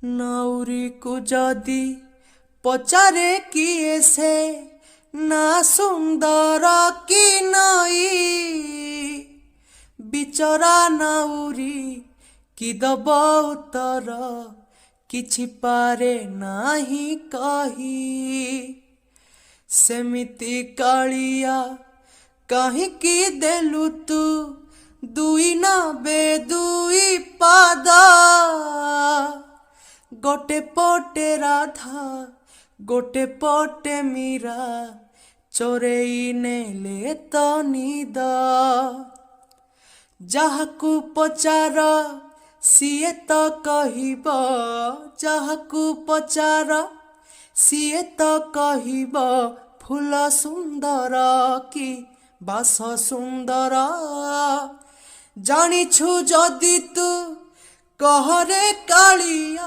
नाउरी को जदि पचारे किए से ना सुंदर कि नई बिचरा नाउरी कि दब उत्तर किछि पारे नाही कही सेमिति कालिया काहींकि देलु तू दुई ना बेदुई पाद गोटे पटे राधा गोटे पटे मीरा चोरेई नेले तो निद जाहाकू पचार सीए तो कहिब जाहाकू पचार सीए तो कहिब फूल सुंदर कि बास सुंदर जानिछु जदि तू कहरे कालिया।